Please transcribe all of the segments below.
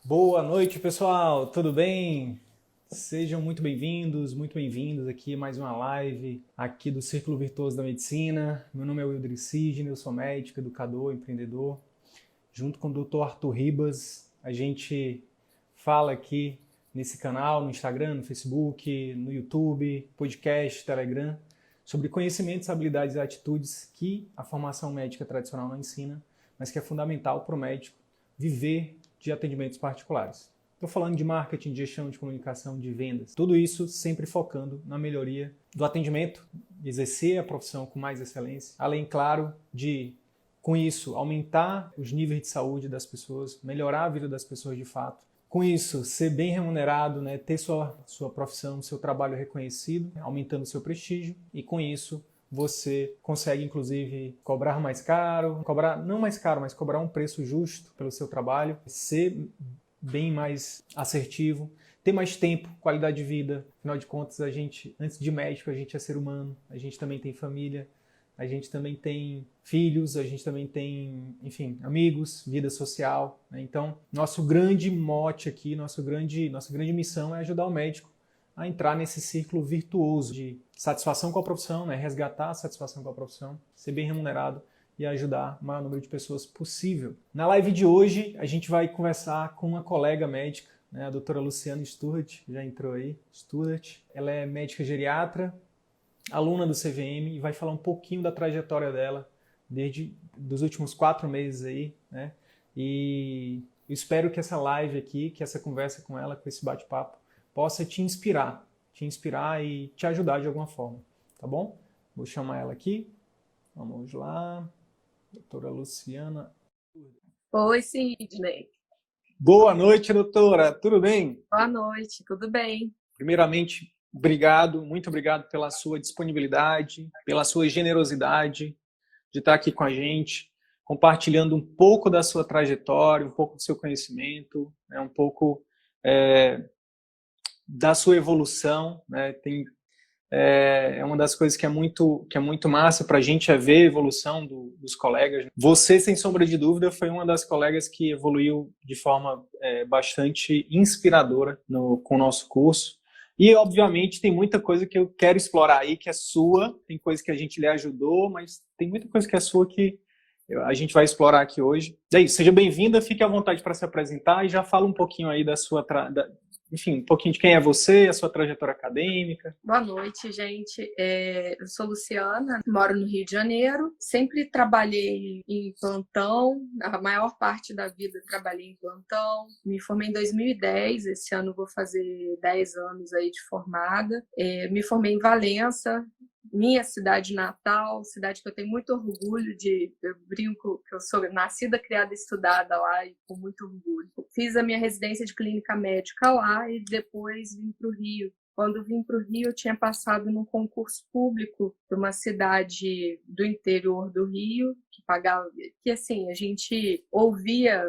Boa noite, pessoal. Tudo bem? Sejam muito bem-vindos aqui a mais uma live aqui do Círculo Virtuoso da Medicina. Meu nome é Wildri Sidney, eu sou médico, educador, empreendedor. Junto com o Dr. Arthur Ribas, a gente fala aqui nesse canal, no Instagram, no Facebook, no YouTube, podcast, Telegram, sobre conhecimentos, habilidades e atitudes que a formação médica tradicional não ensina, mas que é fundamental para o médico viver de atendimentos particulares. Estou falando de marketing, de gestão, de comunicação, de vendas. Tudo isso sempre focando na melhoria do atendimento, exercer a profissão com mais excelência, além, claro, de, com isso, aumentar os níveis de saúde das pessoas, melhorar a vida das pessoas de fato. Com isso, ser bem remunerado, né, ter sua profissão, seu trabalho reconhecido, aumentando seu prestígio, e com isso você consegue, inclusive, cobrar mais caro, cobrar não mais caro, mas cobrar um preço justo pelo seu trabalho, ser bem mais assertivo, ter mais tempo, qualidade de vida. Afinal de contas, a gente, antes de médico, a gente é ser humano, a gente também tem família, a gente também tem filhos, a gente também tem, enfim, amigos, vida social, né? Então, nosso grande mote aqui, nossa grande missão é ajudar o médico a entrar nesse círculo virtuoso de satisfação com a profissão, né? Resgatar a satisfação com a profissão, ser bem remunerado e ajudar o maior número de pessoas possível. Na live de hoje, a gente vai conversar com uma colega médica, né? A doutora Luciana Sturhat, já entrou aí, Sturhat. Ela é médica geriatra, aluna do CVM, e vai falar um pouquinho da trajetória dela desde dos últimos 4 meses aí, né? E eu espero que essa live aqui, que essa conversa com ela, com esse bate-papo, possa te inspirar e te ajudar de alguma forma, tá bom? Vou chamar ela aqui. Vamos lá. Doutora Luciana. Oi, Sidney. Boa noite, doutora. Tudo bem? Boa noite, tudo bem? Primeiramente, obrigado, muito obrigado pela sua disponibilidade, pela sua generosidade de estar aqui com a gente, compartilhando um pouco da sua trajetória, um pouco do seu conhecimento, né, um pouco da sua evolução. Né, é uma das coisas que é muito massa para a gente é ver a evolução dos colegas. Você, sem sombra de dúvida, foi uma das colegas que evoluiu de forma bastante inspiradora com o nosso curso. E, obviamente, tem muita coisa que eu quero explorar aí, que é sua, tem coisa que a gente lhe ajudou, mas tem muita coisa que é sua que a gente vai explorar aqui hoje. É isso, seja bem-vinda, fique à vontade para se apresentar e já fala um pouquinho aí da sua, enfim, um pouquinho de quem é você, a sua trajetória acadêmica. Boa noite, gente. Eu sou Luciana, moro no Rio de Janeiro. Sempre trabalhei em plantão, a maior parte da vida trabalhei em plantão. Me formei em 2010, esse ano vou fazer 10 anos aí de formada. Me formei em Valença, minha cidade natal, cidade que eu tenho muito orgulho eu brinco que eu sou nascida, criada e estudada lá e com muito orgulho. Fiz a minha residência de clínica médica lá e depois vim para o Rio. Quando vim para o Rio, eu tinha passado num concurso público de uma cidade do interior do Rio, que pagava, que assim, a gente ouvia,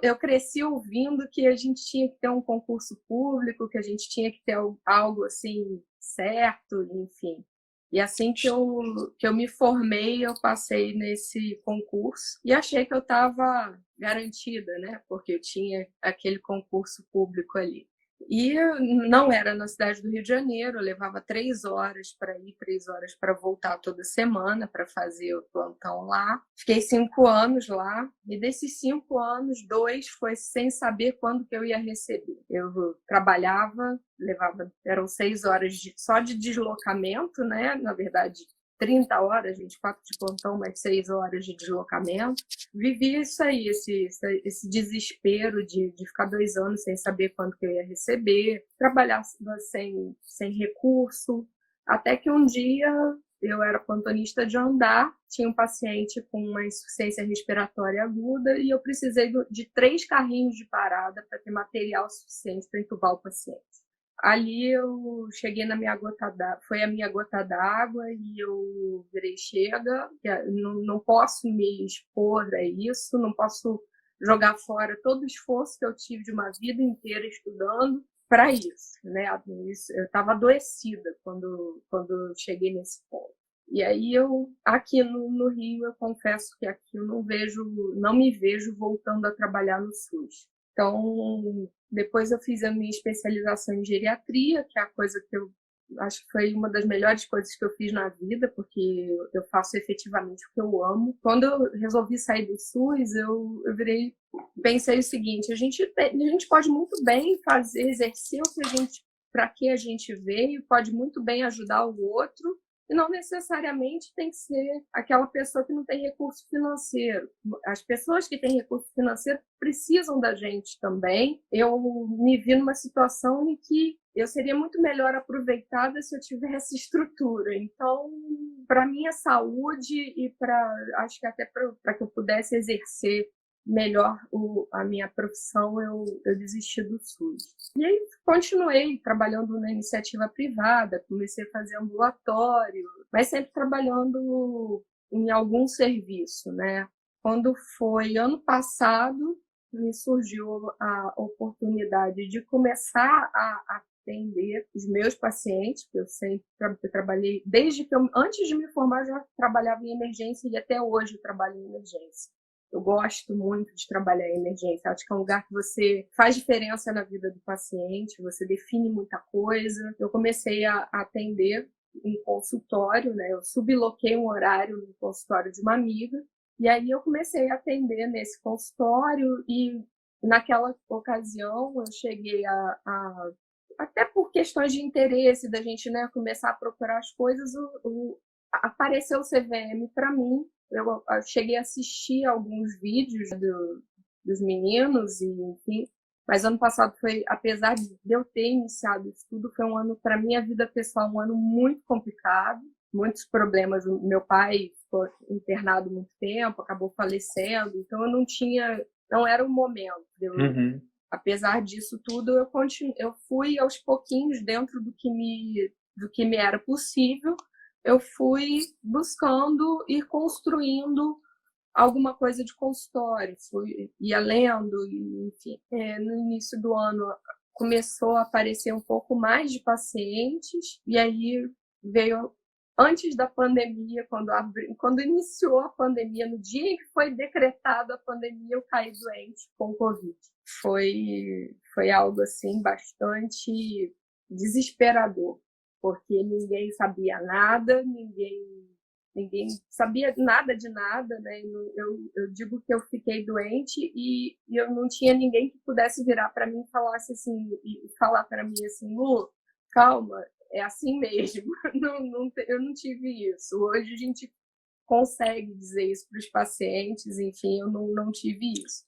eu cresci ouvindo que a gente tinha que ter um concurso público, que a gente tinha que ter algo assim certo, enfim. E assim que eu me formei, eu passei nesse concurso e achei que eu estava garantida, né? Porque eu tinha aquele concurso público ali. E não era na cidade do Rio de Janeiro, eu levava 3 horas para ir, 3 horas para voltar toda semana para fazer o plantão lá. Fiquei 5 anos lá, e desses 5 anos, 2 foi sem saber quando que eu ia receber. Eu trabalhava, eram 6 horas só de deslocamento, né? Na verdade, 30 horas, 24 de plantão, mais 6 horas de deslocamento. Vivi isso aí, esse desespero de ficar 2 anos sem saber quando que eu ia receber, trabalhar sem recurso, até que um dia eu era plantonista de andar, tinha um paciente com uma insuficiência respiratória aguda e eu precisei de 3 carrinhos de parada para ter material suficiente para entubar o paciente. Ali eu cheguei na minha gota d'água, foi a minha gota d'água e eu virei chega, não posso me expor a isso, não posso jogar fora todo o esforço que eu tive de uma vida inteira estudando para isso, né? Eu estava adoecida quando cheguei nesse ponto. E aí aqui no Rio, eu confesso que aqui eu não me vejo voltando a trabalhar no SUS. Então, depois eu fiz a minha especialização em geriatria, que é a coisa que eu acho que foi uma das melhores coisas que eu fiz na vida, porque eu faço efetivamente o que eu amo. Quando eu resolvi sair do SUS, pensei o seguinte: a gente pode muito bem exercer o que para que a gente veio, pode muito bem ajudar o outro, e não necessariamente tem que ser aquela pessoa que não tem recurso financeiro. As pessoas que têm recurso financeiro precisam da gente também. Eu me vi numa situação em que eu seria muito melhor aproveitada se eu tivesse estrutura. Então, para minha saúde e acho que até para que eu pudesse exercer melhor a minha profissão, eu desisti do SUS. E aí continuei trabalhando na iniciativa privada, comecei a fazer ambulatório, mas sempre trabalhando em algum serviço, né? Quando foi ano passado, me surgiu a oportunidade de começar a atender os meus pacientes, que eu sempre trabalhei, antes de me formar, já trabalhava em emergência e até hoje eu trabalho em emergência. Eu gosto muito de trabalhar em emergência. Acho que é um lugar que você faz diferença na vida do paciente, você define muita coisa. Eu comecei a atender em consultório, né? Eu subloquei um horário no consultório de uma amiga, e aí eu comecei a atender nesse consultório, e naquela ocasião eu cheguei até por questões de interesse da gente, né, começar a procurar as coisas, apareceu o CVM para mim. Eu cheguei a assistir alguns vídeos dos meninos, e enfim, mas ano passado foi, apesar de eu ter iniciado isso tudo, foi um ano, para minha vida pessoal, um ano muito complicado, muitos problemas. Meu pai ficou internado muito tempo, acabou falecendo, então não era o momento. Apesar disso tudo, eu fui aos pouquinhos, dentro do que me era possível, eu fui buscando e construindo alguma coisa de consultório, ia lendo, enfim. No início do ano começou a aparecer um pouco mais de pacientes, e aí veio, antes da pandemia, quando iniciou a pandemia, no dia em que foi decretada a pandemia, eu caí doente com Covid. Foi algo assim bastante desesperador, porque ninguém sabia nada, ninguém sabia nada de nada, né? Eu digo que eu fiquei doente e eu não tinha ninguém que pudesse virar para mim e falar para mim assim: Lu, calma, é assim mesmo. Eu não tive isso. Hoje a gente consegue dizer isso para os pacientes, enfim, eu não tive isso.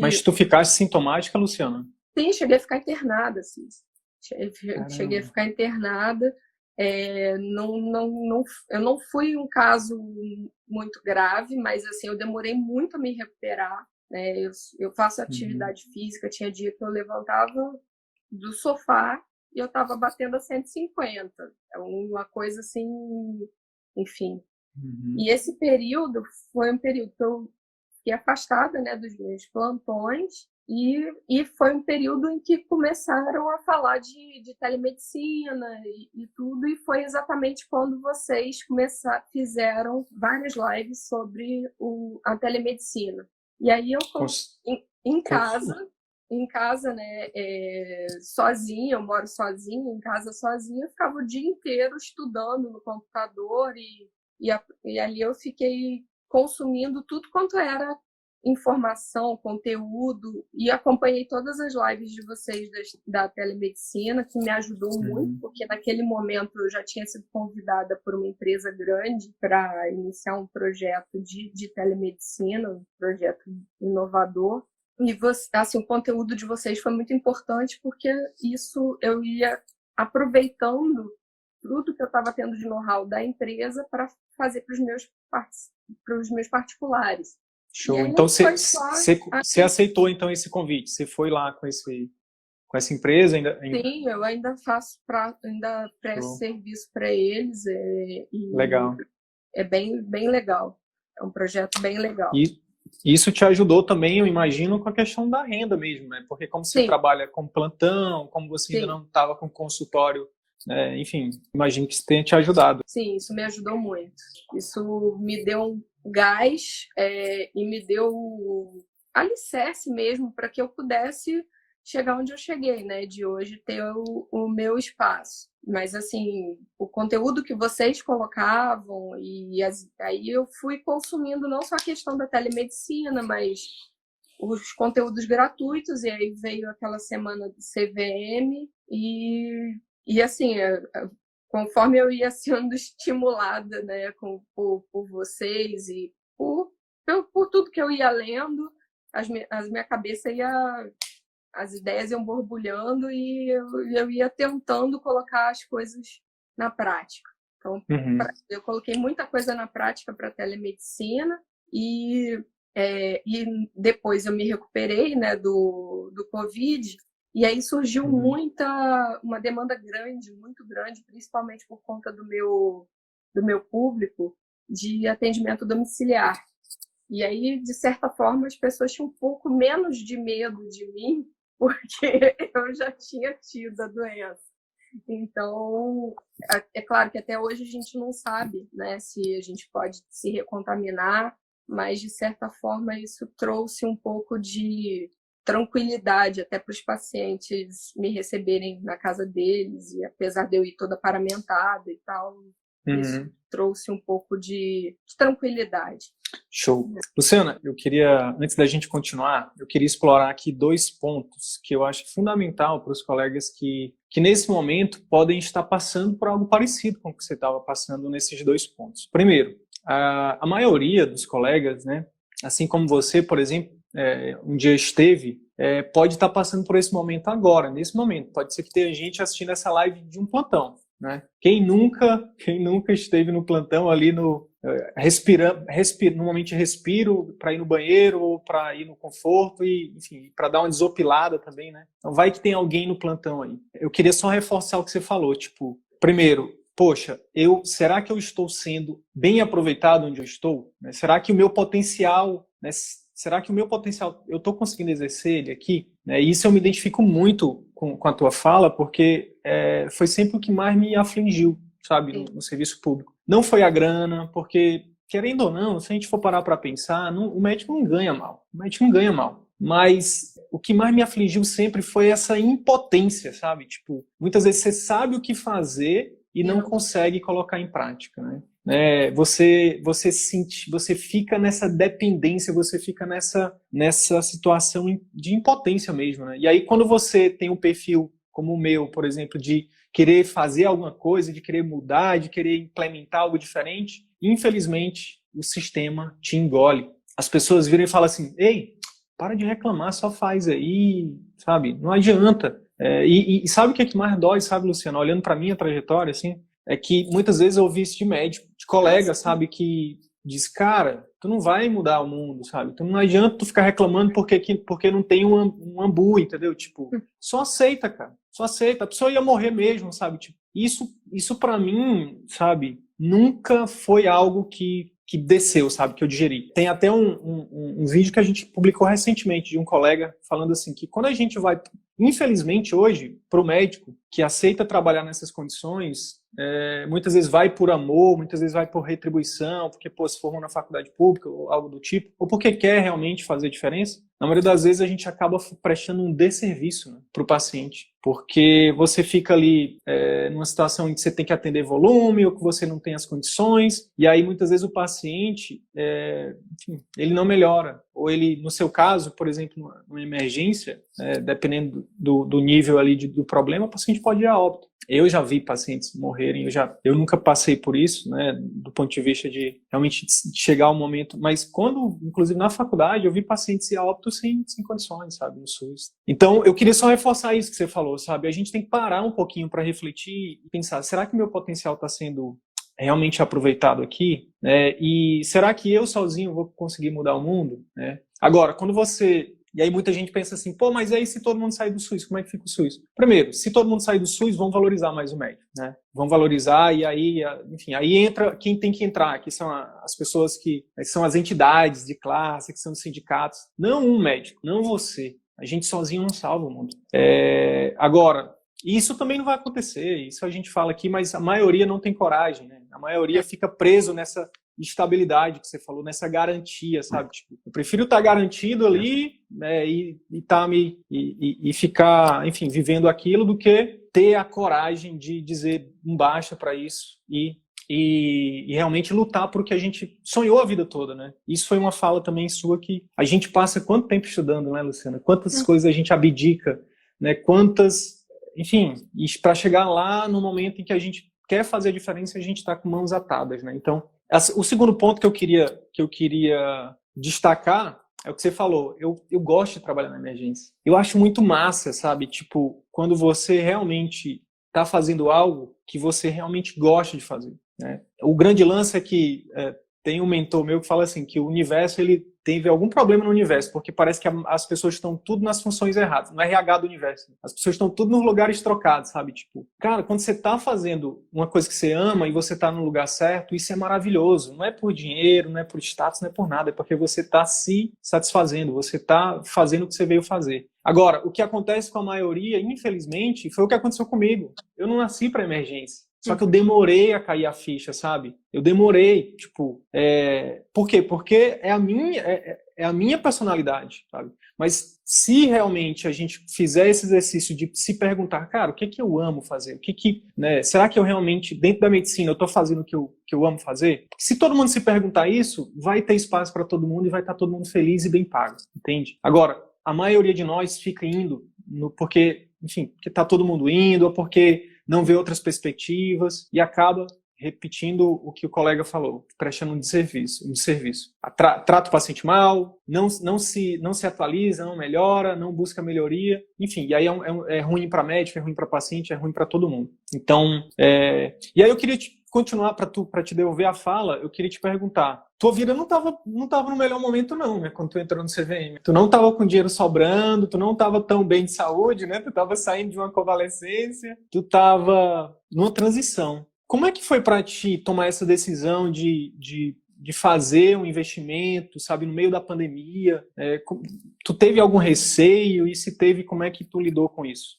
Mas tu ficaste sintomática, Luciana? Sim, cheguei a ficar internada, assim. Cheguei a ficar internada. Eu não fui um caso muito grave, mas assim, eu demorei muito a me recuperar, né? Eu faço atividade física, tinha dia que eu levantava do sofá e eu estava batendo a 150. É uma coisa assim, enfim. E esse período foi um período que eu fiquei afastada, né, dos meus plantões, e foi um período em que começaram a falar de telemedicina e tudo, e foi exatamente quando vocês fizeram várias lives sobre a telemedicina. E aí eu, em casa, né, sozinha, eu moro sozinha, em casa sozinha, eu ficava o dia inteiro estudando no computador, e ali eu fiquei consumindo tudo quanto era informação, conteúdo, e acompanhei todas as lives de vocês da telemedicina, que me ajudou muito, porque naquele momento eu já tinha sido convidada por uma empresa grande para iniciar um projeto de telemedicina, um projeto inovador. E assim, o conteúdo de vocês foi muito importante, porque isso eu ia aproveitando tudo que eu estava tendo de know-how da empresa para fazer para os meus particulares. Show. Então você aceitou então esse convite? Você foi lá com essa empresa? Sim, eu ainda presto serviço para eles. Legal. É bem, bem legal. É um projeto bem legal. E isso te ajudou também, eu imagino, com a questão da renda mesmo, né? Porque como você trabalha com plantão, como você ainda não estava com consultório, enfim, imagino que isso tenha te ajudado. Sim, isso me ajudou muito. Isso me deu um gás e me deu alicerce mesmo para que eu pudesse chegar onde eu cheguei, né? De hoje ter o meu espaço. Mas, assim, o conteúdo que vocês colocavam, aí eu fui consumindo não só a questão da telemedicina, mas os conteúdos gratuitos, e aí veio aquela semana do CVM, e assim, conforme eu ia sendo estimulada, né, por vocês e por tudo que eu ia lendo, a minha cabeça as ideias iam borbulhando e eu ia tentando colocar as coisas na prática. Então, eu coloquei muita coisa na prática para telemedicina e depois eu me recuperei, né, do Covid, e aí surgiu uma demanda grande, muito grande, principalmente por conta do meu público, de atendimento domiciliar. E aí, de certa forma, as pessoas tinham um pouco menos de medo de mim, porque eu já tinha tido a doença. Então, é claro que até hoje a gente não sabe, né, se a gente pode se recontaminar, mas, de certa forma, isso trouxe um pouco de tranquilidade até para os pacientes me receberem na casa deles, e apesar de eu ir toda paramentada e tal, isso trouxe um pouco de tranquilidade. Show. Luciana, eu queria, antes da gente continuar, eu queria explorar aqui 2 pontos que eu acho fundamental para os colegas que nesse momento podem estar passando por algo parecido com o que você estava passando nesses 2 pontos. Primeiro, a maioria dos colegas, né, assim como você, por exemplo, um dia esteve, pode estar passando por esse momento agora, nesse momento. Pode ser que tenha gente assistindo essa live de um plantão, né? Quem nunca esteve no plantão ali normalmente respiro para ir no banheiro ou para ir no conforto e, enfim, para dar uma desopilada também, né? Então vai que tem alguém no plantão aí. Eu queria só reforçar o que você falou, tipo, primeiro, poxa, será que eu estou sendo bem aproveitado onde eu estou? Né? Será que o meu potencial, né, eu estou conseguindo exercer ele aqui? Né? E isso eu me identifico muito com a tua fala, porque foi sempre o que mais me afligiu, sabe, no serviço público. Não foi a grana, porque, querendo ou não, se a gente for parar para pensar, o médico não ganha mal. O médico não ganha mal. Mas o que mais me afligiu sempre foi essa impotência, sabe? Tipo, muitas vezes você sabe o que fazer e não consegue colocar em prática, né? Você fica nessa dependência, você fica nessa situação de impotência mesmo, né? E aí quando você tem um perfil como o meu, por exemplo, de querer fazer alguma coisa, de querer mudar, de querer implementar algo diferente, infelizmente o sistema te engole. As pessoas viram e falam assim, ei, para de reclamar, só faz aí, sabe? Não adianta. E sabe o que é que mais dói, sabe, Luciana? Olhando para minha trajetória, assim, é que muitas vezes eu ouvi isso de médico, de colega, sabe, que diz, cara, tu não vai mudar o mundo, sabe? Então não adianta tu ficar reclamando porque não tem um ambu, entendeu? Tipo, só aceita, cara. Só aceita. A pessoa ia morrer mesmo, sabe? Tipo, isso para mim, sabe, nunca foi algo que desceu, sabe, que eu digeri. Tem até um vídeo que a gente publicou recentemente de um colega falando assim, que quando a gente vai, infelizmente hoje, para o médico que aceita trabalhar nessas condições, muitas vezes vai por amor, muitas vezes vai por retribuição, porque pô, se formou na faculdade pública ou algo do tipo, ou porque quer realmente fazer diferença, na maioria das vezes a gente acaba prestando um desserviço, né, para o paciente, porque você fica ali numa situação em que você tem que atender volume ou que você não tem as condições, e aí muitas vezes o paciente, enfim, ele não melhora, ou ele, no seu caso, por exemplo, numa emergência, dependendo do nível ali do problema, o paciente pode ir a óbito. Eu já vi pacientes morrerem, eu nunca passei por isso, né, do ponto de vista de realmente chegar ao momento, mas quando, inclusive na faculdade, eu vi pacientes ir a óbito sem condições, sabe, no SUS. Então, eu queria só reforçar isso que você falou, sabe, a gente tem que parar um pouquinho para refletir e pensar, será que meu potencial está sendo realmente aproveitado aqui? E será que eu sozinho vou conseguir mudar o mundo? Agora, quando você... E aí muita gente pensa assim, pô, mas aí se todo mundo sair do SUS, como é que fica o SUS? Primeiro, se todo mundo sair do SUS, vão valorizar mais o médico, né? Vão valorizar e aí, enfim, aí entra quem tem que entrar, que são as pessoas que são as entidades de classe, que são os sindicatos. Não um médico, não você. A gente sozinho não salva o mundo. Agora, isso também não vai acontecer, isso a gente fala aqui, mas a maioria não tem coragem, né? A maioria fica preso estabilidade que você falou, nessa garantia, sabe? Tipo, eu prefiro estar garantido ali, né, e ficar, enfim, vivendo aquilo do que ter a coragem de dizer um basta para isso e realmente lutar por o que a gente sonhou a vida toda, né? Isso foi uma fala também sua que a gente passa quanto tempo estudando, né, Luciana? Quantas coisas a gente abdica, né? Enfim, para chegar lá no momento em que a gente quer fazer a diferença, a gente está com mãos atadas, né? Então, o segundo ponto que eu queria destacar é o que você falou. Eu gosto de trabalhar na emergência. Eu acho muito massa, sabe? Tipo, quando você realmente está fazendo algo que você realmente gosta de fazer, né? O grande lance é que tem um mentor meu que fala assim, que o universo, ele teve algum problema no universo, porque parece que as pessoas estão tudo nas funções erradas, no RH do universo. As pessoas estão tudo nos lugares trocados, sabe? Tipo, cara, quando você tá fazendo uma coisa que você ama e você tá no lugar certo, isso é maravilhoso. Não é por dinheiro, não é por status, não é por nada, é porque você tá se satisfazendo, você tá fazendo o que você veio fazer. Agora, o que acontece com a maioria, infelizmente, foi o que aconteceu comigo. Eu não nasci para emergência. Só que eu demorei a cair a ficha, sabe? Eu demorei, tipo... Por quê? Porque é a minha personalidade, sabe? Mas se realmente a gente fizer esse exercício de se perguntar, cara, o que é que eu amo fazer? Né, será que eu realmente, dentro da medicina, eu estou fazendo o que eu amo fazer? Porque se todo mundo se perguntar isso, vai ter espaço para todo mundo e vai estar todo mundo feliz e bem pago, entende? Agora, a maioria de nós fica indo porque está todo mundo indo, ou porque não vê outras perspectivas e acaba repetindo o que o colega falou, prestando um desserviço. Trata o paciente mal, não se atualiza, não melhora, não busca melhoria, enfim, e aí é ruim para médico, é ruim para paciente, é ruim para todo mundo. Então, e aí eu queria continuar para te devolver a fala, eu queria te perguntar, tua vida não tava no melhor momento não, né, quando tu entrou no CVM. Tu não tava com dinheiro sobrando, tu não tava tão bem de saúde, né, tu tava saindo de uma convalescência, tu tava numa transição. Como é que foi para ti tomar essa decisão de fazer um investimento, sabe, no meio da pandemia? Tu teve algum receio? E se teve, como é que tu lidou com isso?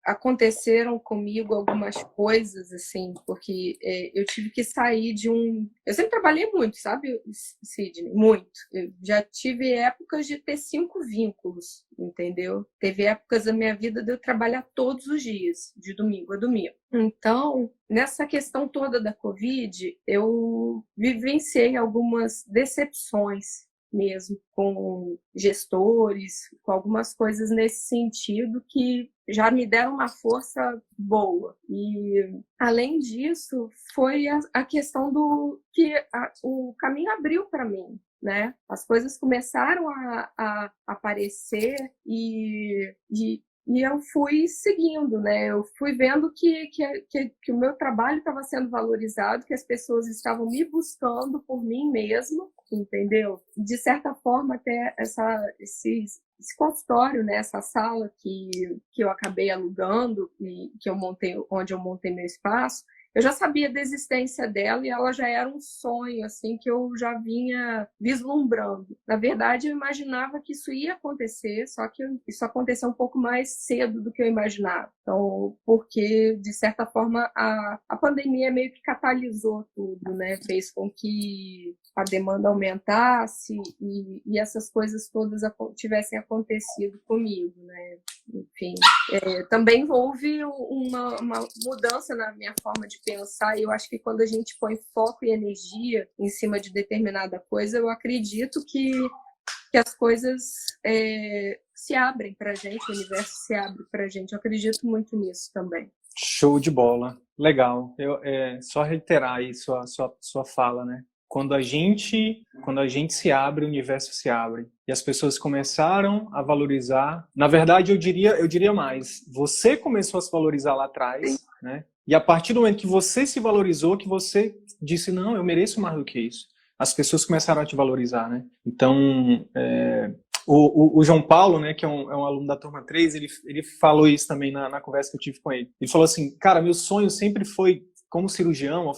Aconteceram comigo algumas coisas, assim, porque eu tive que sair de um... Eu sempre trabalhei muito, sabe, Sidney? Muito. Eu já tive épocas de ter 5 vínculos, entendeu? Teve épocas da minha vida de eu trabalhar todos os dias, de domingo a domingo. Então, nessa questão toda da Covid, eu vivenciei algumas decepções mesmo, com gestores, com algumas coisas nesse sentido que já me deram uma força boa. E, além disso, foi a questão do que o caminho abriu para mim, né? As coisas começaram a aparecer e eu fui seguindo, né? Eu fui vendo que o meu trabalho estava sendo valorizado, que as pessoas estavam me buscando por mim mesma, entendeu? De certa forma, até esse consultório, né? Essa sala que eu acabei alugando e onde eu montei meu espaço, eu já sabia da existência dela e ela já era um sonho, assim, que eu já vinha vislumbrando. Na verdade, eu imaginava que isso ia acontecer, só que isso aconteceu um pouco mais cedo do que eu imaginava. Então, porque, de certa forma, a pandemia meio que catalisou tudo, né? Fez com que a demanda aumentasse e essas coisas todas tivessem acontecido comigo, né? Enfim, também houve uma mudança na minha forma de pensar, e eu acho que quando a gente põe foco e energia em cima de determinada coisa, eu acredito que as coisas se abrem para a gente, o universo se abre para a gente. Eu acredito muito nisso também. Show de bola, legal. Só reiterar aí sua fala, né? Quando a gente se abre, o universo se abre. E as pessoas começaram a valorizar. Na verdade, eu diria mais. Você começou a se valorizar lá atrás, né? E a partir do momento que você se valorizou, que você disse, não, eu mereço mais do que isso. As pessoas começaram a te valorizar, né? Então, o João Paulo, né, que é um aluno da turma 3, ele falou isso também na conversa que eu tive com ele. Ele falou assim, cara, meu sonho sempre foi como cirurgião,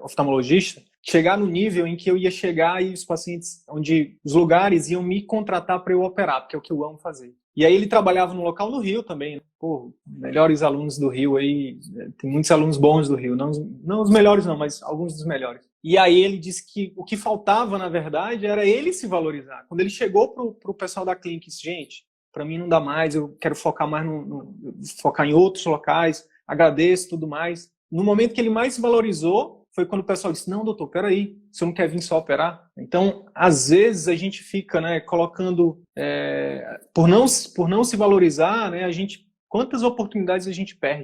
oftalmologista, chegar no nível em que eu ia chegar e os pacientes, onde os lugares iam me contratar para eu operar, porque é o que eu amo fazer. E aí ele trabalhava no local no Rio também, né? Pô, melhores alunos do Rio aí, tem muitos alunos bons do Rio, não os melhores não, mas alguns dos melhores. E aí ele disse que o que faltava, na verdade, era ele se valorizar. Quando ele chegou pro pessoal da clínica, disse, gente, para mim não dá mais, eu quero focar mais focar em outros locais, agradeço, tudo mais. No momento que ele mais se valorizou, foi quando o pessoal disse, não, doutor, peraí, você não quer vir só operar? Então, às vezes, a gente fica, né, colocando, por não se valorizar, né, quantas oportunidades a gente perde?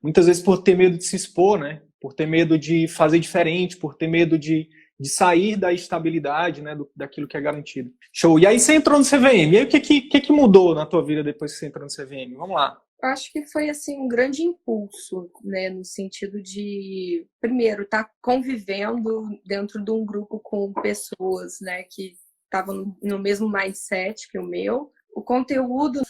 Muitas vezes por ter medo de se expor, né, por ter medo de fazer diferente, por ter medo de sair da estabilidade, né, daquilo que é garantido. Show. E aí você entrou no CVM. E aí o que mudou na tua vida depois que você entrou no CVM? Vamos lá. Eu acho que foi assim um grande impulso, né, no sentido de, primeiro, estar convivendo dentro de um grupo com pessoas, né, que estavam no mesmo mindset que o meu. O conteúdo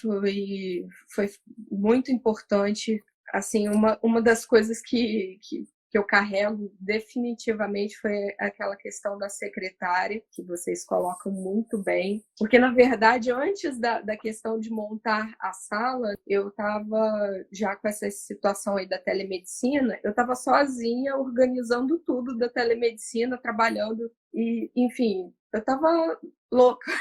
foi muito importante. Assim, uma das coisas que eu carrego definitivamente foi aquela questão da secretária, que vocês colocam muito bem. Porque, na verdade, antes da questão de montar a sala, eu estava já com essa situação aí da telemedicina, eu estava sozinha organizando tudo da telemedicina, trabalhando e, enfim, eu estava louca,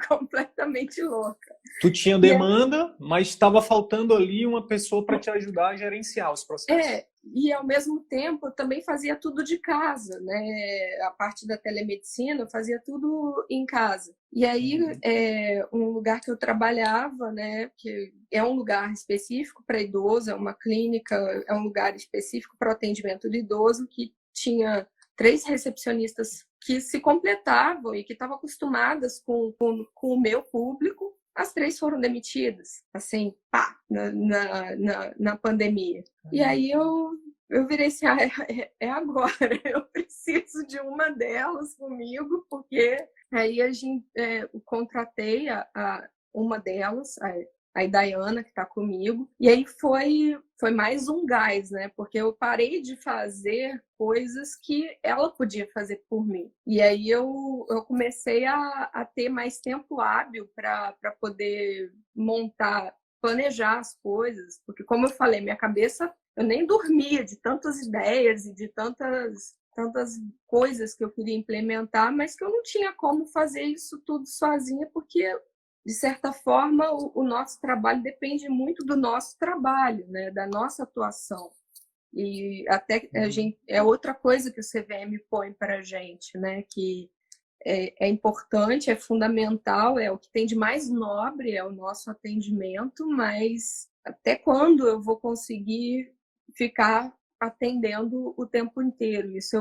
completamente louca. Tu tinha demanda, mas estava faltando ali uma pessoa para te ajudar a gerenciar os processos. E ao mesmo tempo eu também fazia tudo de casa, né? A parte da telemedicina eu fazia tudo em casa. E aí um lugar que eu trabalhava, né? Que é um lugar específico para idoso, é uma clínica, é um lugar específico para o atendimento do idoso que tinha 3 recepcionistas que se completavam e que estavam acostumadas com o meu público. As 3 foram demitidas, assim, pá, na pandemia. E aí eu virei assim, é agora, eu preciso de uma delas comigo, porque aí eu contratei uma delas, a Dayana, que está comigo, e aí foi mais um gás, né? Porque eu parei de fazer coisas que ela podia fazer por mim. E aí eu comecei a ter mais tempo hábil para poder planejar as coisas, porque, como eu falei, minha cabeça, eu nem dormia de tantas ideias e de tantas coisas que eu queria implementar, mas que eu não tinha como fazer isso tudo sozinha, porque de certa forma, o nosso trabalho depende muito do nosso trabalho, né? Da nossa atuação. E até é outra coisa que o CVM põe para a gente, né? Que é importante, é fundamental, é o que tem de mais nobre, é o nosso atendimento, mas até quando eu vou conseguir ficar atendendo o tempo inteiro? Isso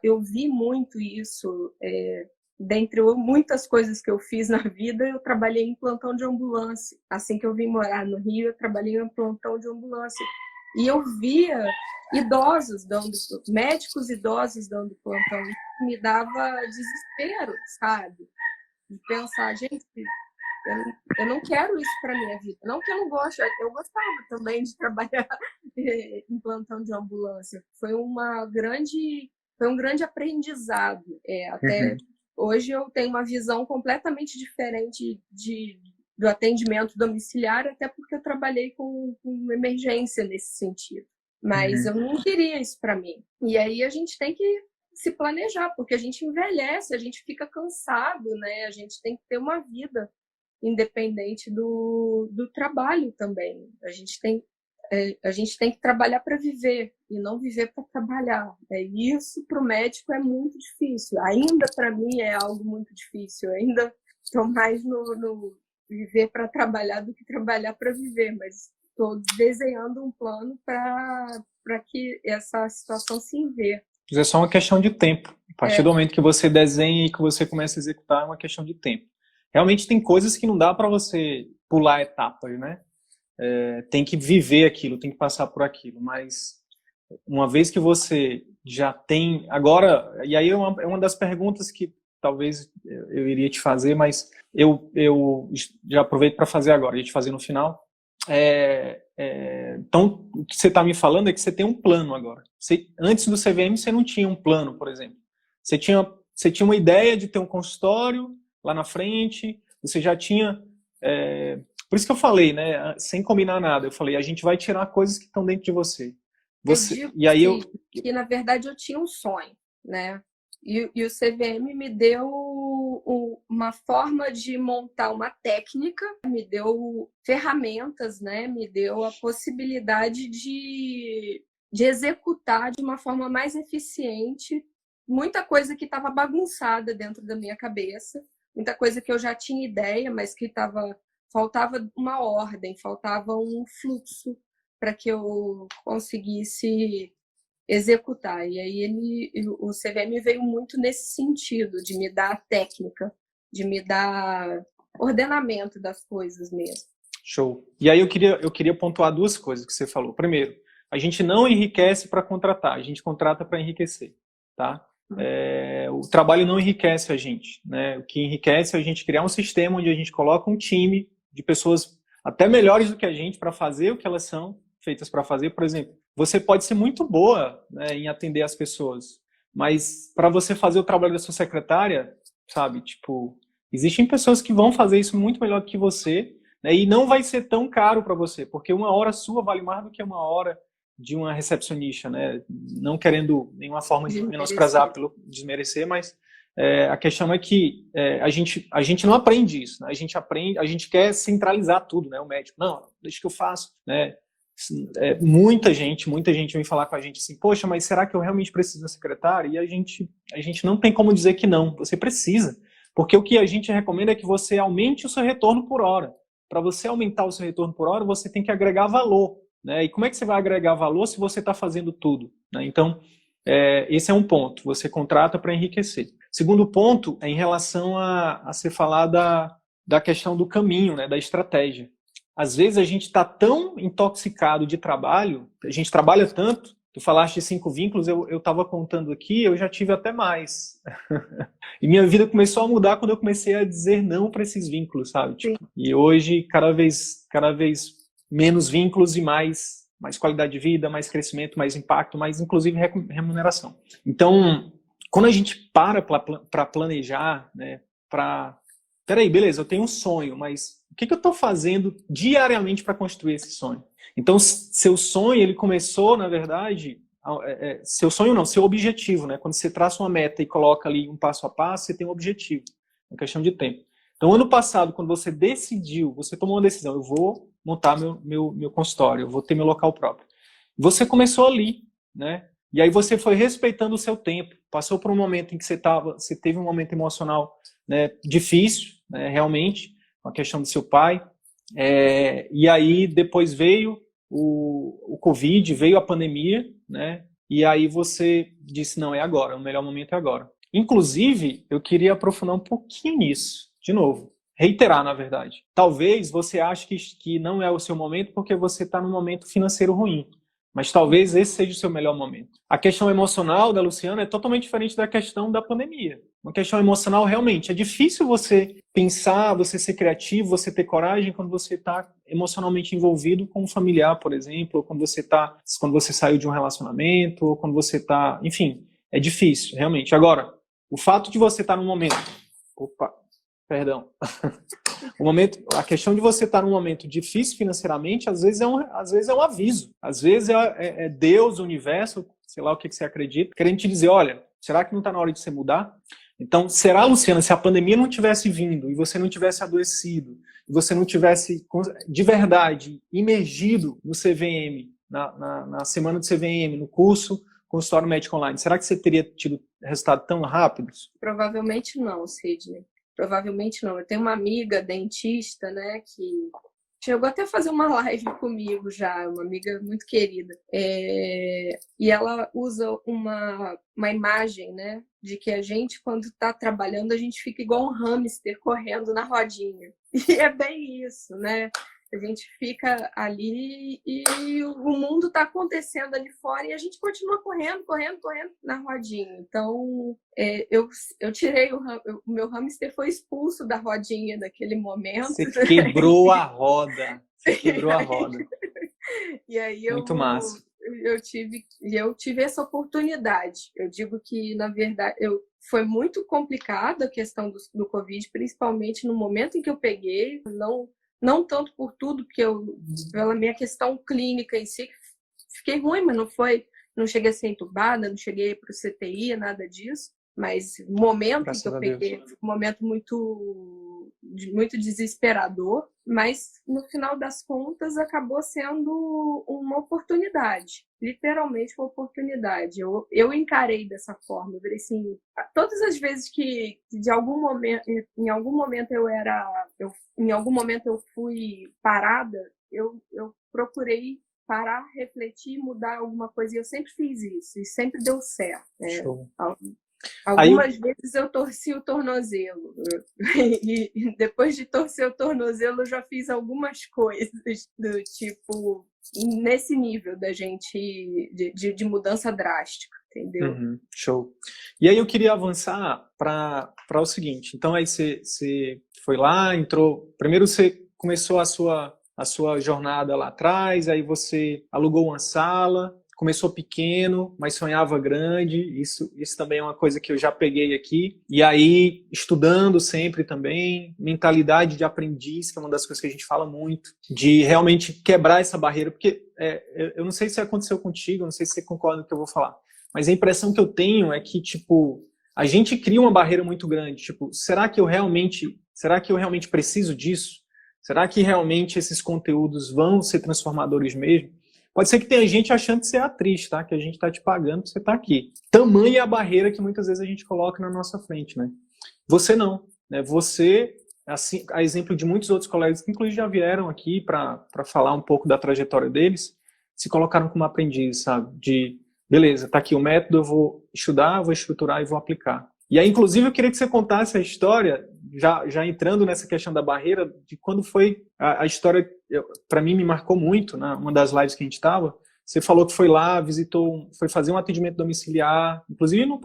eu vi muito isso. Dentre muitas coisas que eu fiz na vida, eu trabalhei em plantão de ambulância. Assim que eu vim morar no Rio, eu trabalhei em plantão de ambulância. E eu via médicos idosos dando plantão. Isso me dava desespero, sabe? De pensar, gente, eu não quero isso para minha vida. Não que eu não goste, eu gostava também de trabalhar em plantão de ambulância. Foi um grande aprendizado. Até hoje eu tenho uma visão completamente diferente do atendimento domiciliar, até porque eu trabalhei com emergência nesse sentido. Mas eu não queria isso para mim. E aí a gente tem que se planejar, porque a gente envelhece, a gente fica cansado, né? A gente tem que ter uma vida independente do trabalho também. A gente tem que trabalhar para viver e não viver para trabalhar. Isso para o médico é muito difícil. Ainda para mim é algo muito difícil. Eu ainda estou mais no viver para trabalhar do que trabalhar para viver, mas estou desenhando um plano para que essa situação se inverta. É só uma questão de tempo. A partir do momento que você desenha e que você começa a executar, é uma questão de tempo. Realmente tem coisas que não dá para você pular etapas, né? Tem que viver aquilo, tem que passar por aquilo, mas uma vez que você já tem... Agora, e aí é uma das perguntas que talvez eu iria te fazer, mas eu já aproveito para fazer agora, a gente fazer no final. Então, o que você está me falando é que você tem um plano agora. Antes do CVM, você não tinha um plano, por exemplo. Você tinha uma ideia de ter um consultório lá na frente, você já tinha... por isso que eu falei, né, sem combinar nada, eu falei, a gente vai tirar coisas que estão dentro de você. E aí que, na verdade, eu tinha um sonho, né? E o CVM me deu uma forma de montar uma técnica, me deu ferramentas, né? Me deu a possibilidade de executar de uma forma mais eficiente muita coisa que estava bagunçada dentro da minha cabeça, muita coisa que eu já tinha ideia, mas que faltava uma ordem, faltava um fluxo para que eu conseguisse executar. E aí o CVM veio muito nesse sentido, de me dar técnica, de me dar ordenamento das coisas mesmo. Show. E aí eu queria pontuar duas coisas que você falou. Primeiro, a gente não enriquece para contratar, a gente contrata para enriquecer, tá? O trabalho não enriquece a gente, né? O que enriquece é a gente criar um sistema onde a gente coloca um time de pessoas até melhores do que a gente para fazer o que elas são feitas para fazer. Por exemplo, você pode ser muito boa, né, em atender as pessoas, mas para você fazer o trabalho da sua secretária, sabe, tipo, existem pessoas que vão fazer isso muito melhor do que você, né, e não vai ser tão caro para você, porque uma hora sua vale mais do que uma hora de uma recepcionista, né? Não querendo nenhuma forma de menosprezar, desmerecer, mas a questão é que a gente não aprende isso, né? A gente quer centralizar tudo, né? O médico, não, deixa que eu faço, né? Muita gente vem falar com a gente assim, poxa, mas será que eu realmente preciso da secretária? E a gente não tem como dizer que não, você precisa, porque o que a gente recomenda é que você aumente o seu retorno por hora. Para você aumentar o seu retorno por hora, você tem que agregar valor, né? E como é que você vai agregar valor se você está fazendo tudo, né? Então, esse é um ponto, você contrata para enriquecer. Segundo ponto é em relação a se falar da questão do caminho, né, da estratégia. Às vezes a gente está tão intoxicado de trabalho, a gente trabalha tanto, tu falaste de 5 vínculos, eu estava contando aqui, eu já tive até mais. E minha vida começou a mudar quando eu comecei a dizer não para esses vínculos, sabe? Tipo, e hoje, cada vez menos vínculos e mais qualidade de vida, mais crescimento, mais impacto, mais inclusive remuneração. Então, quando a gente para planejar, né, peraí, beleza, eu tenho um sonho, mas o que eu estou fazendo diariamente para construir esse sonho? Então, seu sonho, ele começou, na verdade, seu sonho não, seu objetivo, né? Quando você traça uma meta e coloca ali um passo a passo, você tem um objetivo, é uma questão de tempo. Então, ano passado, quando você tomou uma decisão, eu vou montar meu consultório, eu vou ter meu local próprio. Você começou ali, né? E aí você foi respeitando o seu tempo, passou por um momento em que você teve um momento emocional, né, difícil, né, realmente, com a questão do seu pai, e aí depois veio o Covid, veio a pandemia, né, e aí você disse, não, é agora, o melhor momento é agora. Inclusive, eu queria aprofundar um pouquinho nisso, de novo, reiterar, na verdade. Talvez você ache que não é o seu momento porque você está num momento financeiro ruim. Mas talvez esse seja o seu melhor momento. A questão emocional da Luciana é totalmente diferente da questão da pandemia. Uma questão emocional, realmente, é difícil você pensar, você ser criativo, você ter coragem quando você está emocionalmente envolvido com um familiar, por exemplo, ou quando você saiu de um relacionamento, ou quando você está... Enfim, é difícil, realmente. Agora, o fato de você estar num momento... Opa, perdão. A questão de você estar num momento difícil financeiramente, às vezes é um aviso. Às vezes é Deus, o universo, sei lá o que você acredita, querendo te dizer, olha, será que não está na hora de você mudar? Então, será, Luciana, se a pandemia não tivesse vindo e você não tivesse adoecido, e você não tivesse, de verdade, imergido no CVM, na semana do CVM, no curso Consultório Médico Online, será que você teria tido resultados tão rápidos? Provavelmente não, Sidney. Provavelmente não. Eu tenho uma amiga dentista, né, que chegou até a fazer uma live comigo já, uma amiga muito querida. E ela usa uma imagem, né, de que a gente, quando está trabalhando, a gente fica igual um hamster correndo na rodinha. E é bem isso, né? A gente fica ali e o mundo está acontecendo ali fora e a gente continua correndo na rodinha. Então, eu tirei o meu hamster foi expulso da rodinha naquele momento. Você quebrou a roda. Você quebrou a roda. E aí Muito massa. eu tive essa oportunidade. Eu digo que, na verdade, foi muito complicada a questão do Covid, principalmente no momento em que eu peguei, não tanto por tudo, porque pela minha questão clínica em si, fiquei ruim, mas não cheguei a ser entubada, não cheguei para o CTI, nada disso. Mas o momento em que eu peguei foi um momento muito desesperador, mas no final das contas acabou sendo uma oportunidade, literalmente uma oportunidade. Eu encarei dessa forma, eu falei assim, todas as vezes que em algum momento eu fui parada, eu procurei parar, refletir, mudar alguma coisa, e eu sempre fiz isso, e sempre deu certo. Show. Algumas vezes eu torci o tornozelo. E depois de torcer o tornozelo, eu já fiz algumas coisas do tipo, nesse nível da gente, de mudança drástica, entendeu? Show. E aí eu queria avançar para o seguinte. Então aí você foi lá, entrou. Primeiro você começou a sua jornada lá atrás, aí você alugou uma sala. Começou pequeno, mas sonhava grande. Isso também é uma coisa que eu já peguei aqui. E aí, estudando sempre também, mentalidade de aprendiz, que é uma das coisas que a gente fala muito, de realmente quebrar essa barreira. Porque eu não sei se aconteceu contigo, não sei se você concorda com o que eu vou falar, mas a impressão que eu tenho é que, tipo, a gente cria uma barreira muito grande. Tipo, será que eu realmente preciso disso? Será que realmente esses conteúdos vão ser transformadores mesmo? Pode ser que tenha gente achando que você é atriz, tá? Que a gente está te pagando para você estar aqui. Tamanha é a barreira que muitas vezes a gente coloca na nossa frente, né? Você não, né? Você, assim, a exemplo de muitos outros colegas que inclusive já vieram aqui para falar um pouco da trajetória deles, se colocaram como aprendiz, sabe? De, beleza, tá aqui o método, eu vou estudar, vou estruturar e vou aplicar. E aí, inclusive, eu queria que você contasse a história, já entrando nessa questão da barreira, de quando foi a história, para mim me marcou muito, né? Uma das lives que a gente estava, você falou que foi lá, foi fazer um atendimento domiciliar, inclusive um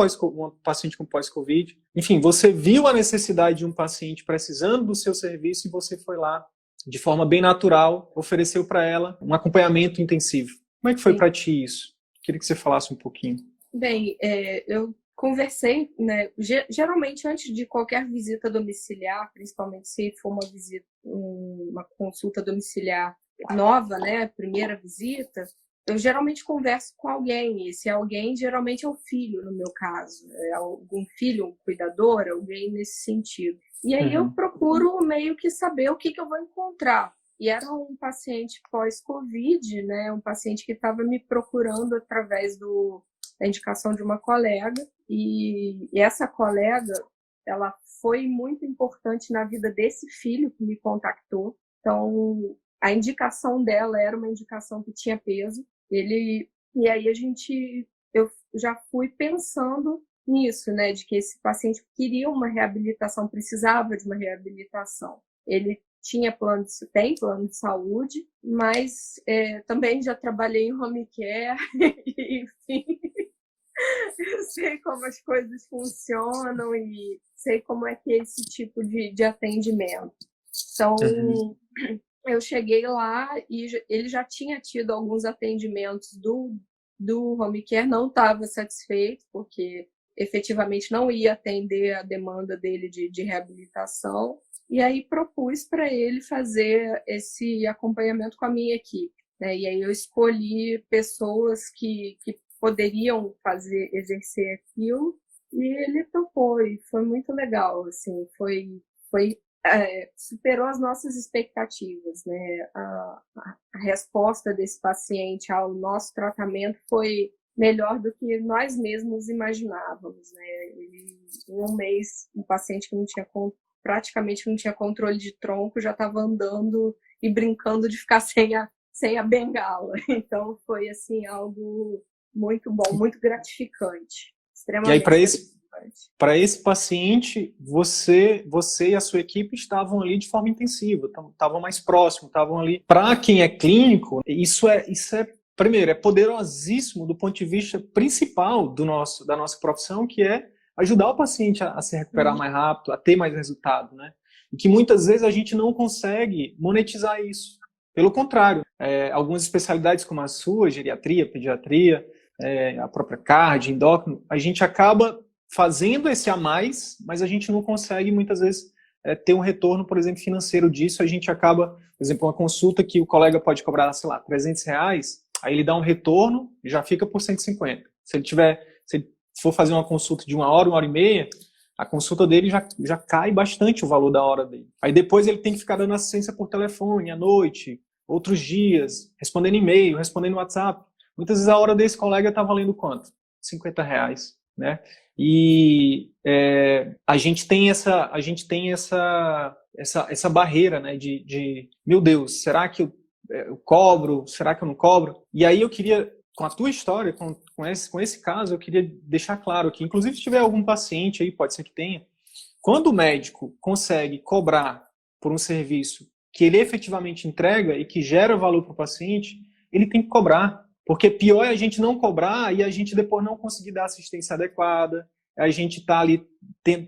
paciente com pós-Covid. Enfim, você viu a necessidade de um paciente precisando do seu serviço e você foi lá, de forma bem natural, ofereceu para ela um acompanhamento intensivo. Como é que foi para ti isso? Queria que você falasse um pouquinho. Bem, eu conversei, né? Geralmente antes de qualquer visita domiciliar, principalmente se for uma consulta domiciliar nova, né? Primeira visita, eu geralmente converso com alguém. Esse alguém geralmente é o filho, no meu caso, é algum filho, um cuidador, alguém nesse sentido. E aí eu procuro meio que saber o que eu vou encontrar. E era um paciente pós-Covid, né? Um paciente que estava me procurando através da indicação de uma colega, e essa colega, ela foi muito importante na vida desse filho que me contactou. Então, a indicação dela era uma indicação que tinha peso. E aí eu já fui pensando nisso, né, de que esse paciente queria uma reabilitação, precisava de uma reabilitação. Ele tem plano de saúde, mas também já trabalhei em home care, enfim, eu sei como as coisas funcionam e sei como é que é esse tipo de atendimento. Então, eu cheguei lá e ele já tinha tido alguns atendimentos do home care, não estava satisfeito, porque efetivamente não ia atender a demanda dele de reabilitação. E aí propus para ele fazer esse acompanhamento com a minha equipe, né? E aí eu escolhi pessoas que poderiam exercer aquilo, e ele topou, e foi muito legal, assim, superou as nossas expectativas, né? A resposta desse paciente ao nosso tratamento foi melhor do que nós mesmos imaginávamos, né? Em um mês, um paciente que praticamente não tinha controle de tronco já estava andando e brincando de ficar sem a bengala. Então foi assim algo muito bom, muito gratificante, extremamente. E aí para esse paciente, você e a sua equipe estavam ali de forma intensiva, estavam mais próximos, estavam ali. Para quem é clínico, isso é primeiro, é poderosíssimo do ponto de vista principal da nossa profissão, que é ajudar o paciente a se recuperar mais rápido, a ter mais resultado, né? E que muitas vezes a gente não consegue monetizar isso. Pelo contrário, algumas especialidades como a sua, geriatria, pediatria, a própria cardio, endócrino, a gente acaba fazendo esse a mais, mas a gente não consegue muitas vezes ter um retorno, por exemplo, financeiro disso. A gente acaba, por exemplo, uma consulta que o colega pode cobrar, sei lá, R$300, aí ele dá um retorno e já fica por 150. Se ele for fazer uma consulta de 1 hora e meia, a consulta dele já cai bastante o valor da hora dele. Aí depois ele tem que ficar dando assistência por telefone, à noite, outros dias, respondendo e-mail, respondendo WhatsApp. Muitas vezes a hora desse colega está valendo quanto? R$50, né? E a gente tem essa barreira, né, de meu Deus, será que eu cobro? Será que eu não cobro? E aí eu queria, com a tua história, com esse caso, eu queria deixar claro que, inclusive, se tiver algum paciente aí, pode ser que tenha, quando o médico consegue cobrar por um serviço que ele efetivamente entrega e que gera valor para o paciente, ele tem que cobrar. Porque pior é a gente não cobrar e a gente depois não conseguir dar assistência adequada, a gente está ali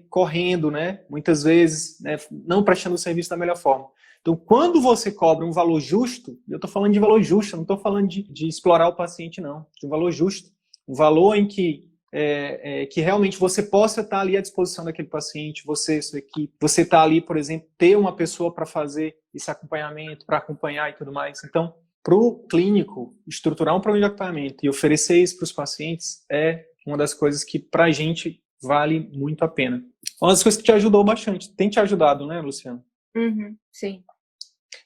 correndo, né? Muitas vezes, né? Não prestando o serviço da melhor forma. Então, quando você cobra um valor justo, eu estou falando de valor justo, eu não estou falando de explorar o paciente, não. De um valor justo. Um valor em que realmente você possa estar ali à disposição daquele paciente, você, sua equipe, você está ali, por exemplo, ter uma pessoa para fazer esse acompanhamento, para acompanhar e tudo mais. Então, para o clínico estruturar um programa de acompanhamento e oferecer isso para os pacientes é uma das coisas que, para a gente, vale muito a pena. Uma das coisas que te ajudou bastante. Tem te ajudado, né, Luciana? Sim.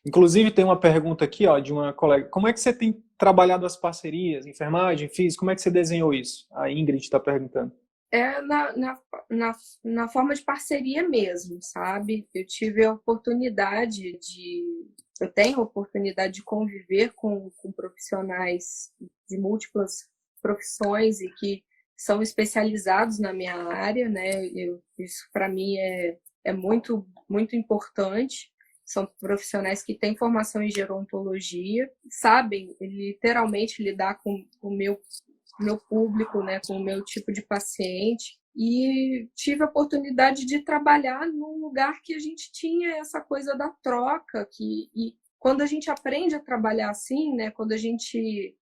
Inclusive, tem uma pergunta aqui, ó, de uma colega. Como é que você tem trabalhado as parcerias, enfermagem, física? Como é que você desenhou isso? A Ingrid está perguntando. Na forma de parceria mesmo, sabe? Eu tive a oportunidade eu tenho a oportunidade de conviver com profissionais de múltiplas profissões e que são especializados na minha área, né? Isso para mim é muito, muito importante. São profissionais que têm formação em gerontologia, sabem literalmente lidar com o meu público, né, com o meu tipo de paciente. E tive a oportunidade de trabalhar num lugar que a gente tinha essa coisa da troca, e quando a gente aprende a trabalhar assim, né,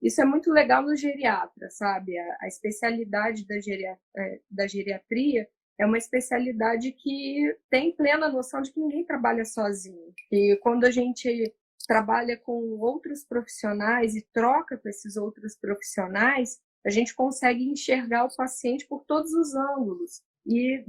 isso é muito legal no geriatra, sabe? A especialidade da geriatria é uma especialidade que tem plena noção de que ninguém trabalha sozinho. E quando a gente trabalha com outros profissionais e troca com esses outros profissionais, a gente consegue enxergar o paciente por todos os ângulos. E,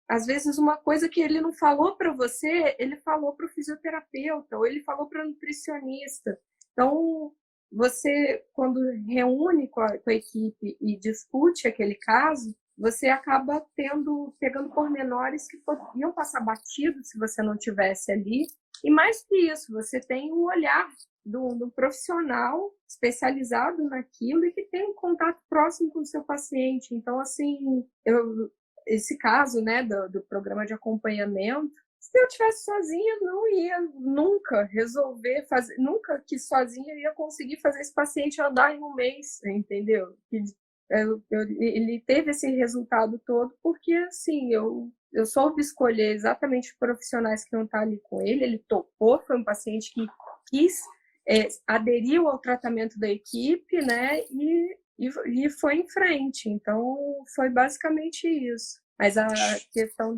às vezes, uma coisa que ele não falou para você, ele falou para o fisioterapeuta, ou ele falou para o nutricionista. Então, você, quando reúne com a equipe e discute aquele caso, você acaba pegando pormenores que iam passar batido se você não tivesse ali. E mais que isso, você tem o olhar do profissional especializado naquilo e que tem um contato próximo com o seu paciente. Então, assim, esse caso, né, do programa de acompanhamento, se eu estivesse sozinha, não ia nunca resolver fazer, nunca que sozinha eu ia conseguir fazer esse paciente andar em um mês, entendeu? Ele teve esse resultado todo porque, assim, eu soube escolher exatamente os profissionais que iam estar ali com ele topou, foi um paciente que quis, aderiu ao tratamento da equipe, né, e foi em frente. Então, foi basicamente isso. Mas a questão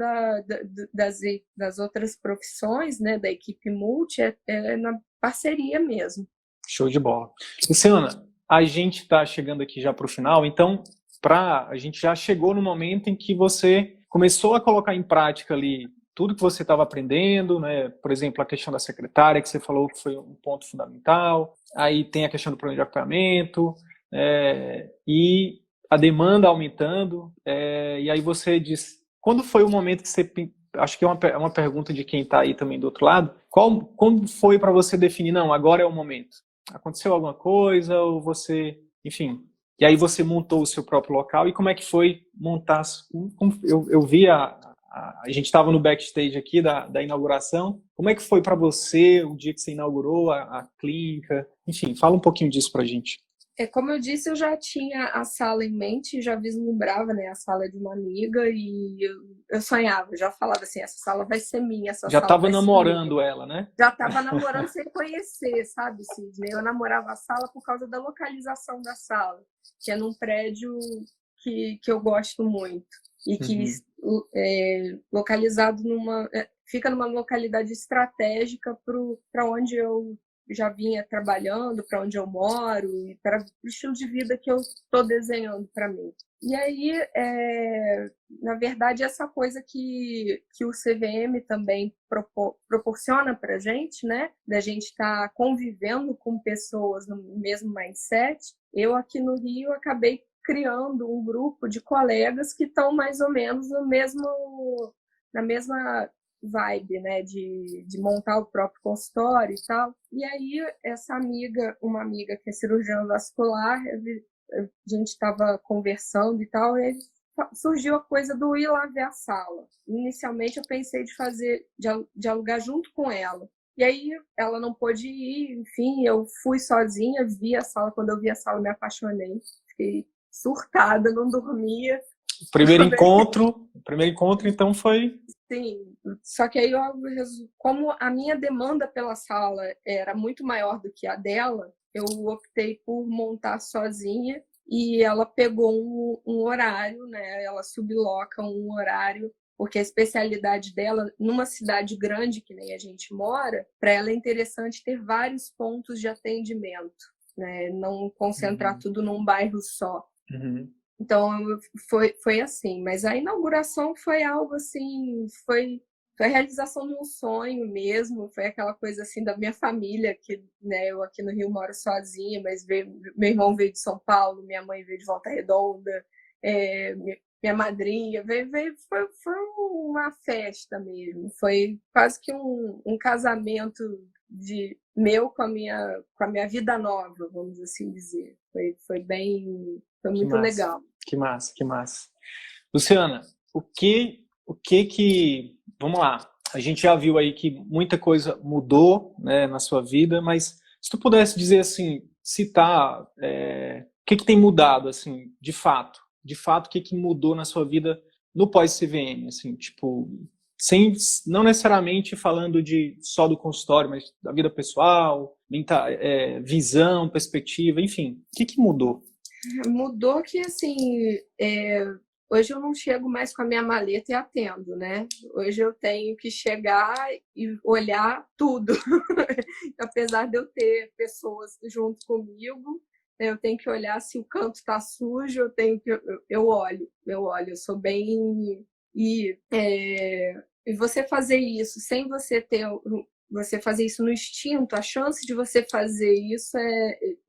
das outras profissões, né, da equipe multi, é na parceria mesmo. Show de bola. Luciana, a gente está chegando aqui já para o final, então a gente já chegou no momento em que você começou a colocar em prática ali tudo que você estava aprendendo, né? Por exemplo, a questão da secretária, que você falou que foi um ponto fundamental, aí tem a questão do plano de acompanhamento, e a demanda aumentando, e aí você diz, quando foi o momento que você, acho que é uma pergunta de quem está aí também do outro lado, quando foi para você definir, não, agora é o momento? Aconteceu alguma coisa, ou você, enfim, e aí você montou o seu próprio local, e como é que foi montar, eu vi a gente estava no backstage aqui da inauguração, como é que foi para você o dia que você inaugurou a clínica, enfim, fala um pouquinho disso para a gente. Como eu disse, eu já tinha a sala em mente, já vislumbrava, né, a sala de uma amiga e eu sonhava, já falava assim, essa sala vai ser minha, essa Já sala estava vai ser minha. namorando ela, né? Já estava namorando sem conhecer, sabe, Sidney? Eu namorava a sala por causa da localização da sala, que é num prédio que eu gosto muito e que é localizado fica numa localidade estratégica para onde eu já vinha trabalhando, para onde eu moro e para o estilo de vida que eu estou desenhando para mim. E aí, na verdade, essa coisa que o CVM também proporciona para a gente, né? Da gente estar convivendo com pessoas no mesmo mindset. Eu aqui no Rio acabei criando um grupo de colegas que estão mais ou menos na mesma vibe, né, de montar o próprio consultório e tal. E aí, uma amiga que é cirurgiã vascular, a gente estava conversando e tal, e surgiu a coisa do ir lá ver a sala. Inicialmente, eu pensei de alugar junto com ela. E aí, ela não pôde ir, enfim, eu fui sozinha, vi a sala. Quando eu vi a sala, me apaixonei. Fiquei surtada, não dormia. O primeiro encontro, então, foi... Sim, só que aí, como a minha demanda pela sala era muito maior do que a dela, eu optei por montar sozinha e ela pegou um horário, né? Ela subloca um horário, porque a especialidade dela, numa cidade grande que nem a gente mora, para ela é interessante ter vários pontos de atendimento, né? Não concentrar tudo num bairro só. Então, foi assim. Mas a inauguração foi algo assim, foi a realização de um sonho mesmo. Foi aquela coisa assim da minha família, que, né, eu aqui no Rio moro sozinha, mas meu irmão veio de São Paulo, minha mãe veio de Volta Redonda, minha madrinha foi uma festa mesmo. Foi quase que um casamento meu com a minha vida nova, vamos assim dizer. Foi muito legal. Que massa, que massa. Luciana, vamos lá, a gente já viu aí que muita coisa mudou, né, na sua vida, mas se tu pudesse dizer assim, citar o que tem mudado, assim, de fato, o que mudou na sua vida no pós-CVM, assim, tipo, não necessariamente falando só do consultório, mas da vida pessoal, visão, perspectiva, enfim, o que mudou? Mudou que, assim, hoje eu não chego mais com a minha maleta e atendo, né? Hoje eu tenho que chegar e olhar tudo. Apesar de eu ter pessoas junto comigo, eu tenho que olhar se o canto está sujo, eu olho, eu sou bem... E você fazer isso sem você fazer isso no instinto, a chance de você fazer isso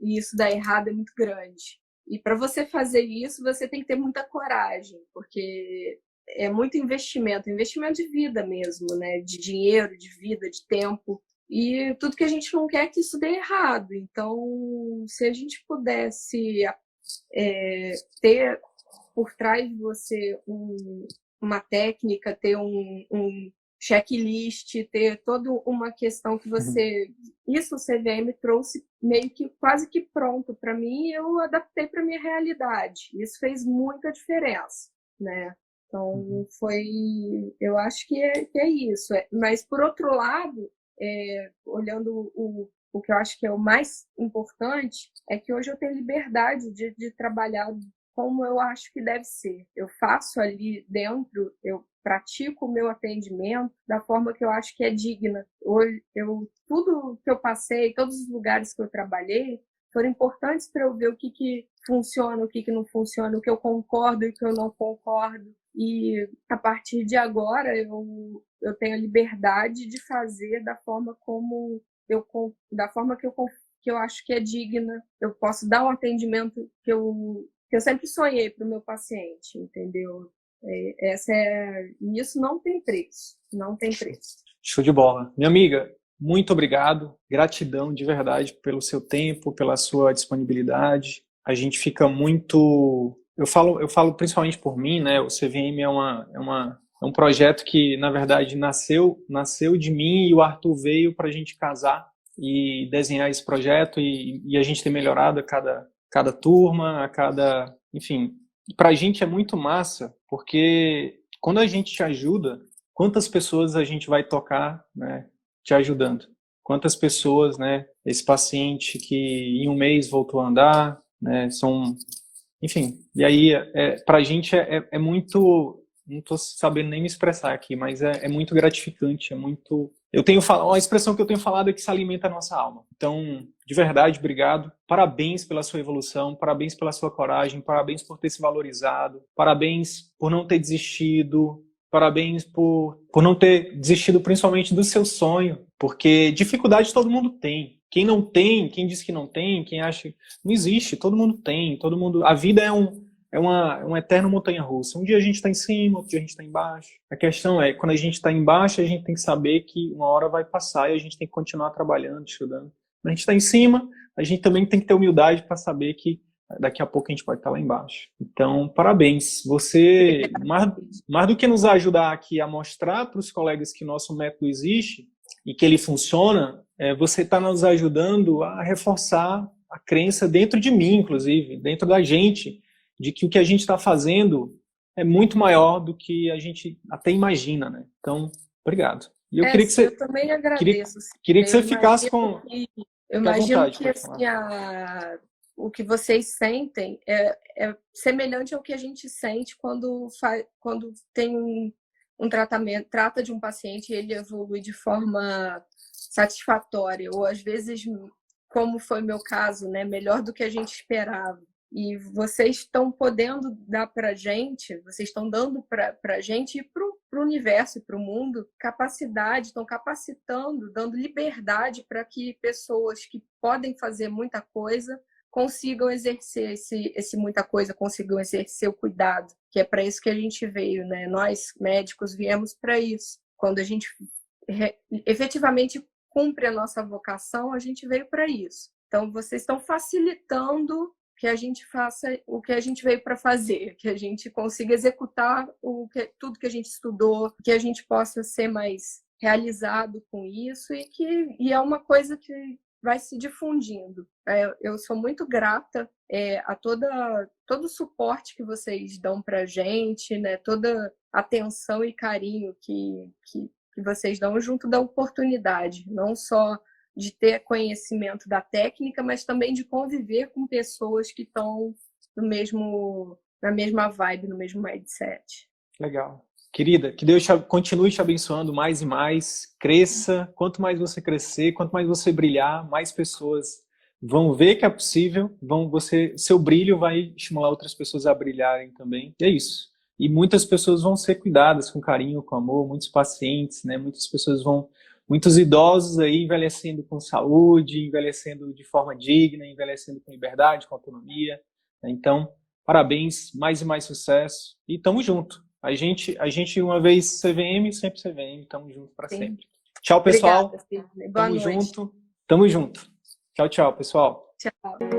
e isso dar errado é muito grande. E para você fazer isso, você tem que ter muita coragem, porque é muito investimento de vida mesmo, né? De dinheiro, de vida, de tempo. E tudo que a gente não quer é que isso dê errado. Então, se a gente pudesse ter por trás de você uma técnica, ter um checklist, ter toda uma questão que você... Isso o CVM trouxe meio que quase que pronto para mim e eu adaptei para minha realidade. Isso fez muita diferença, né? Então, eu acho que é isso. Mas, por outro lado, olhando o que eu acho que é o mais importante, é que hoje eu tenho liberdade de trabalhar como eu acho que deve ser. Eu faço ali dentro, eu pratico o meu atendimento da forma que eu acho que é digna. Hoje, tudo que eu passei, todos os lugares que eu trabalhei, foram importantes para eu ver o que funciona, o que não funciona, o que eu concordo e o que eu não concordo. E a partir de agora eu tenho a liberdade de fazer da forma que eu acho que é digna. Eu posso dar um atendimento que eu sempre sonhei para o meu paciente, entendeu? Isso não tem preço, não tem preço. Show de bola. Minha amiga, muito obrigado, gratidão de verdade pelo seu tempo, pela sua disponibilidade. A gente fica muito... Eu falo principalmente por mim, né? O CVM é um projeto que, na verdade, nasceu de mim e o Arthur veio para a gente casar e desenhar esse projeto e a gente tem melhorado cada turma, a cada... Enfim, para a gente é muito massa, porque quando a gente te ajuda, quantas pessoas a gente vai tocar, né, te ajudando? Quantas pessoas, né, esse paciente que em um mês voltou a andar, né, são... Enfim, e aí para a gente é muito... Não estou sabendo nem me expressar aqui, mas é muito gratificante, é muito... Eu tenho falado, a expressão que eu tenho falado é que se alimenta a nossa alma. Então, de verdade, obrigado. Parabéns pela sua evolução, parabéns pela sua coragem, parabéns por ter se valorizado, parabéns por não ter desistido, parabéns por não ter desistido principalmente do seu sonho, porque dificuldade todo mundo tem. Quem não tem, quem diz que não tem, quem acha... Não existe, todo mundo tem, todo mundo... A vida é uma eterna montanha-russa. Um dia a gente está em cima, outro dia a gente está embaixo. A questão é, quando a gente está embaixo, a gente tem que saber que uma hora vai passar e a gente tem que continuar trabalhando, estudando. Quando a gente está em cima, a gente também tem que ter humildade para saber que daqui a pouco a gente pode estar lá embaixo. Então, parabéns. Você, mais do que nos ajudar aqui a mostrar para os colegas que nosso método existe e que ele funciona, você está nos ajudando a reforçar a crença dentro de mim, inclusive, dentro da gente, de que o que a gente está fazendo é muito maior do que a gente até imagina, né? Então, obrigado. E eu queria que você... Eu também agradeço. Queria que você ficasse com... Eu imagino que assim, o que vocês sentem é semelhante ao que a gente sente quando tem um tratamento, trata de um paciente e ele evolui de forma satisfatória, ou às vezes, como foi o meu caso, né, melhor do que a gente esperava. E vocês estão podendo dar para a gente, vocês estão dando para a gente e para o universo e para o mundo capacidade, estão capacitando, dando liberdade para que pessoas que podem fazer muita coisa consigam exercer esse muita coisa, consigam exercer o cuidado, que é para isso que a gente veio, né? Nós, médicos, viemos para isso. Quando a gente efetivamente cumpre a nossa vocação, a gente veio para isso. Então, vocês estão facilitando que a gente faça o que a gente veio para fazer, que a gente consiga executar tudo que a gente estudou, que a gente possa ser mais realizado com isso e é uma coisa que vai se difundindo. Eu sou muito grata a todo o suporte que vocês dão para a gente, né? Toda atenção e carinho que vocês dão junto da oportunidade, não só de ter conhecimento da técnica, mas também de conviver com pessoas que estão na mesma vibe, no mesmo mindset. Legal. Querida, que Deus continue te abençoando mais e mais, cresça, quanto mais você crescer, quanto mais você brilhar, mais pessoas vão ver que é possível, seu brilho vai estimular outras pessoas a brilharem também, e é isso. E muitas pessoas vão ser cuidadas com carinho, com amor, muitos pacientes, né? Muitos idosos aí envelhecendo com saúde, envelhecendo de forma digna, envelhecendo com liberdade, com autonomia. Então, parabéns, mais e mais sucesso e tamo junto. A gente uma vez CVM, sempre CVM, tamo junto para sempre. Tchau, pessoal. Obrigada, tamo junto. Tchau, tchau, pessoal. Tchau.